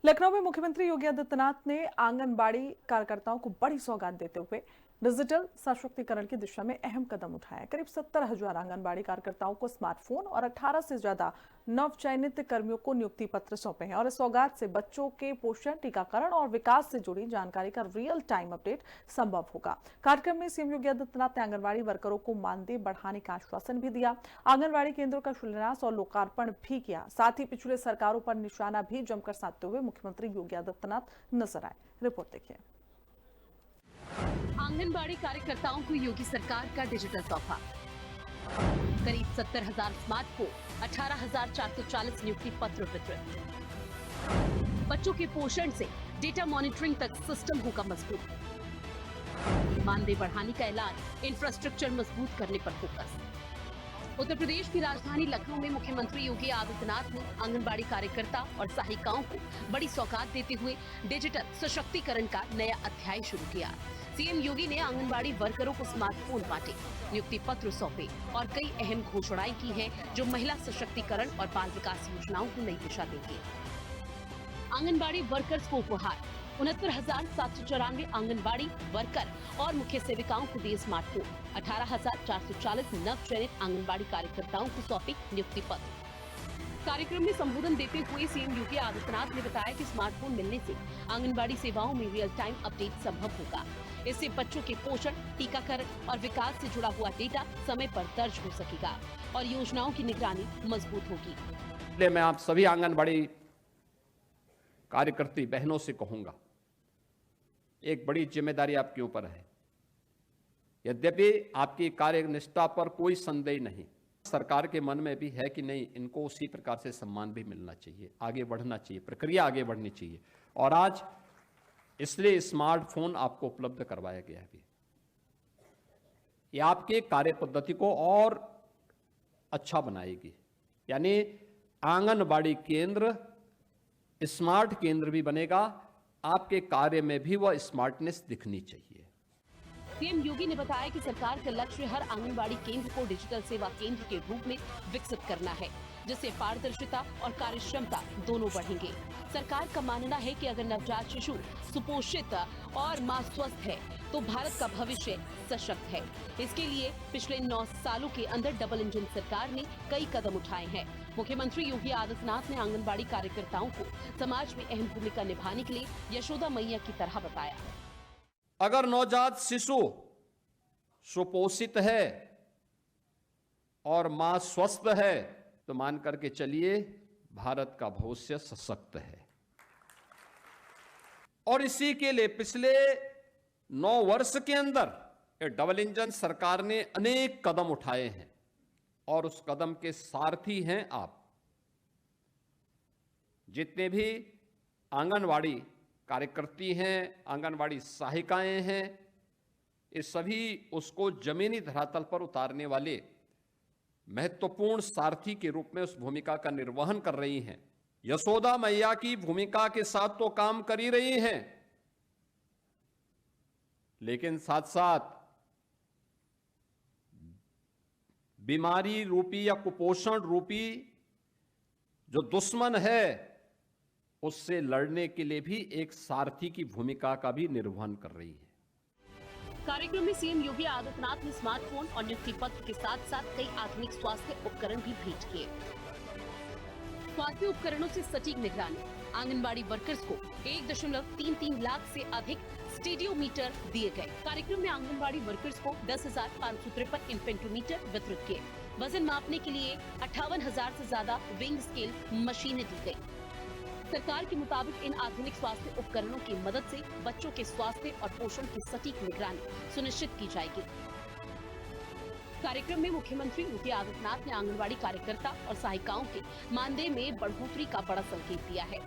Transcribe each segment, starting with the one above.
लखनऊ में मुख्यमंत्री योगी आदित्यनाथ ने आंगनबाड़ी कार्यकर्ताओं को बड़ी सौगात देते हुए डिजिटल सशक्तिकरण की दिशा में अहम कदम उठाया। करीब 70,000 आंगनबाड़ी कार्यकर्ताओं को स्मार्टफोन और 18 से ज्यादा नवचयनित कर्मियों को नियुक्ति पत्र सौंपे हैं और इस सौगात से बच्चों के पोषण, टीकाकरण और विकास से जुड़ी जानकारी का रियल टाइम अपडेट संभव होगा। कार्यक्रम में सीएम योगी आदित्यनाथ ने आंगनबाड़ी वर्करों को मानदेय बढ़ाने का आश्वासन भी दिया। आंगनबाड़ी केंद्रों का शिलान्यास और लोकार्पण भी किया। साथ ही पिछले सरकारों पर निशाना भी जमकर साधते हुए मुख्यमंत्री योगी आदित्यनाथ नजर आए। रिपोर्ट देखिए। आंगनबाड़ी कार्यकर्ताओं को योगी सरकार का डिजिटल तोहफा। करीब 70,000 स्मार्टफोन, 18,440 नियुक्ति पत्र वितरित। बच्चों के पोषण से डेटा मॉनिटरिंग तक सिस्टम होगा मजबूत। मानदेय बढ़ाने का ऐलान, इंफ्रास्ट्रक्चर मजबूत करने पर फोकस। उत्तर प्रदेश की राजधानी लखनऊ में मुख्यमंत्री योगी आदित्यनाथ ने आंगनबाड़ी कार्यकर्ता और सहायिकाओं को बड़ी सौगात देते हुए डिजिटल सशक्तिकरण का नया अध्याय शुरू किया। सीएम योगी ने आंगनबाड़ी वर्करों को स्मार्टफोन बांटे, नियुक्ति पत्र सौंपे और कई अहम घोषणाएं की हैं जो महिला सशक्तिकरण और बाल विकास योजनाओं को नई दिशा देंगी। आंगनबाड़ी वर्कर्स को उपहार, 69,794 आंगनबाड़ी वर्कर और मुख्य सेविकाओं को दिए स्मार्टफोन। 18,440 नवचयनित आंगनबाड़ी कार्यकर्ताओं को सौंपे नियुक्ति पत्र। कार्यक्रम में संबोधन देते हुए सीएम योगी आदित्यनाथ ने बताया कि स्मार्टफोन मिलने से आंगनबाड़ी सेवाओं में रियल टाइम अपडेट संभव होगा। इससे बच्चों के पोषण, टीकाकरण और विकास से जुड़ा हुआ डेटा समय पर दर्ज हो सकेगा और योजनाओं की निगरानी मजबूत होगी। इसलिए मैं आप सभी आंगनबाड़ी कार्यकर्ती बहनों से कहूंगा, एक बड़ी जिम्मेदारी आपके ऊपर है। यद्यपि आपकी कार्यनिष्ठा पर कोई संदेह नहीं, सरकार के मन में भी है कि नहीं, इनको उसी प्रकार से सम्मान भी मिलना चाहिए, आगे बढ़ना चाहिए, प्रक्रिया आगे बढ़नी चाहिए। और आज इसलिए स्मार्टफोन आपको उपलब्ध करवाया गया है। ये आपके कार्य पद्धति को और अच्छा बनाएगी। यानी आंगनबाड़ी केंद्र स्मार्ट केंद्र भी बनेगा, आपके कार्य में भी वह स्मार्टनेस दिखनी चाहिए। सीएम योगी ने बताया कि सरकार का लक्ष्य हर आंगनबाड़ी केंद्र को डिजिटल सेवा केंद्र के रूप में विकसित करना है, जिससे पारदर्शिता और कार्यक्षमता दोनों बढ़ेंगे। सरकार का मानना है कि अगर नवजात शिशु सुपोषित और मां स्वस्थ है तो भारत का भविष्य सशक्त है। इसके लिए पिछले 9 सालों के अंदर डबल इंजन सरकार ने कई कदम उठाए हैं। मुख्यमंत्री योगी आदित्यनाथ ने आंगनबाड़ी कार्यकर्ताओं को समाज में अहम भूमिका निभाने के लिए यशोदा मैया की तरह बताया। अगर नवजात शिशु सुपोषित है और मां स्वस्थ है तो मान करके चलिए भारत का भविष्य सशक्त है। और इसी के लिए पिछले 9 वर्ष के अंदर डबल इंजन सरकार ने अनेक कदम उठाए हैं और उस कदम के सारथी हैं आप। जितने भी आंगनवाड़ी कार्यकर्ती हैं, आंगनवाड़ी सहायिकाएं हैं, ये सभी उसको जमीनी धरातल पर उतारने वाले महत्वपूर्ण सारथी के रूप में उस भूमिका का निर्वहन कर रही हैं। यशोदा मैया की भूमिका के साथ तो काम कर ही रही हैं, लेकिन साथ साथ बीमारी रूपी या कुपोषण रूपी जो दुश्मन है उससे लड़ने के लिए भी एक सारथी की भूमिका का भी निर्वहन कर रही है। कार्यक्रम में सीएम योगी आदित्यनाथ ने स्मार्टफोन और नियुक्ति पत्र के साथ साथ कई आधुनिक स्वास्थ्य उपकरण भी भेंट किए। स्वास्थ्य उपकरणों से सटीक निगरानी, आंगनबाड़ी वर्कर्स को 1.33 लाख से अधिक स्टेडियोमीटर दिए गए। कार्यक्रम में आंगनबाड़ी वर्कर्स को 10,553 इन्फेंटोमीटर वितरित किए। वजन मापने के लिए 58,000 से ज्यादा वेइंग स्केल मशीनें दी गई। सरकार के मुताबिक इन आधुनिक स्वास्थ्य उपकरणों की मदद से बच्चों के स्वास्थ्य और पोषण की सटीक निगरानी सुनिश्चित की जाएगी। कार्यक्रम में मुख्यमंत्री योगी आदित्यनाथ ने आंगनबाड़ी कार्यकर्ता और सहायिकाओं के मानदेय में बढ़ोतरी का बड़ा संकेत दिया है।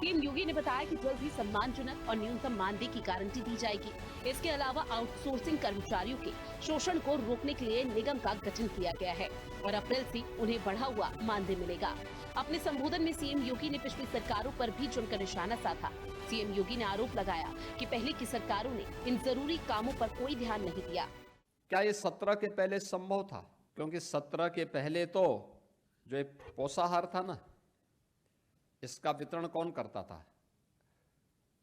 सीएम योगी ने बताया कि जल्द ही सम्मानजनक और न्यूनतम मानदेय की गारंटी दी जाएगी। इसके अलावा आउटसोर्सिंग कर्मचारियों के शोषण को रोकने के लिए निगम का गठन किया गया है और अप्रैल से उन्हें बढ़ा हुआ मानदेय मिलेगा। अपने संबोधन में सीएम योगी ने पिछली सरकारों पर भी जमकर निशाना साधा। सीएम योगी ने आरोप लगाया कि पहले की सरकारों ने इन जरूरी कामों पर कोई ध्यान नहीं दिया। क्या ये 17 के पहले संभव था? क्योंकि 17 के पहले तो जो एक पोषाहार था ना, इसका वितरण कौन करता था?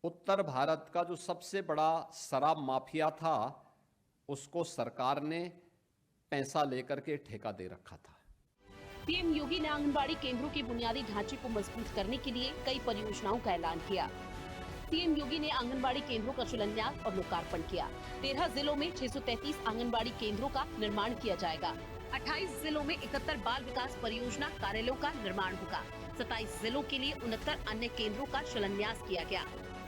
उत्तर भारत का जो सबसे बड़ा शराब माफिया था, उसको सरकार ने पैसा लेकर के ठेका दे रखा था। पीएम योगी ने आंगनबाड़ी केंद्रों के बुनियादी ढांचे को मजबूत करने के लिए कई परियोजनाओं का ऐलान किया। सीएम योगी ने आंगनबाड़ी केंद्रों का शिलान्यास और लोकार्पण किया। 13 जिलों में 633 आंगनबाड़ी केंद्रों का निर्माण किया जाएगा। 28 जिलों में 71 बाल विकास परियोजना कार्यालयों का निर्माण होगा। 27 जिलों के लिए 69 अन्य केंद्रों का शिलान्यास किया गया।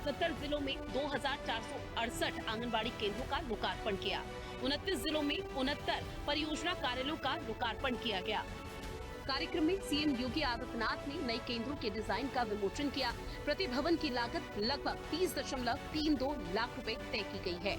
70 जिलों में 2468 आंगनबाड़ी केंद्रों का लोकार्पण किया। 29 जिलों में 69 परियोजना कार्यालयों का लोकार्पण किया गया। कार्यक्रम में सीएम योगी आदित्यनाथ ने नए केंद्रों के डिजाइन का विमोचन किया। प्रति भवन की लागत लगभग 30.32 लाख रुपए तय की गई है।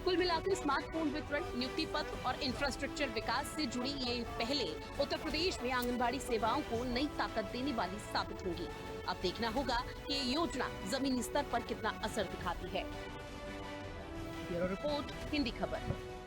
कुल मिलाकर स्मार्टफोन वितरण, नियुक्ति पत्र और इंफ्रास्ट्रक्चर विकास से जुड़ी ये पहले उत्तर प्रदेश में आंगनबाड़ी सेवाओं को नई ताकत देने वाली साबित होंगी। अब देखना होगा कि ये योजना जमीनी स्तर पर कितना असर दिखाती है। ब्यूरो रिपोर्ट, हिंदी खबर।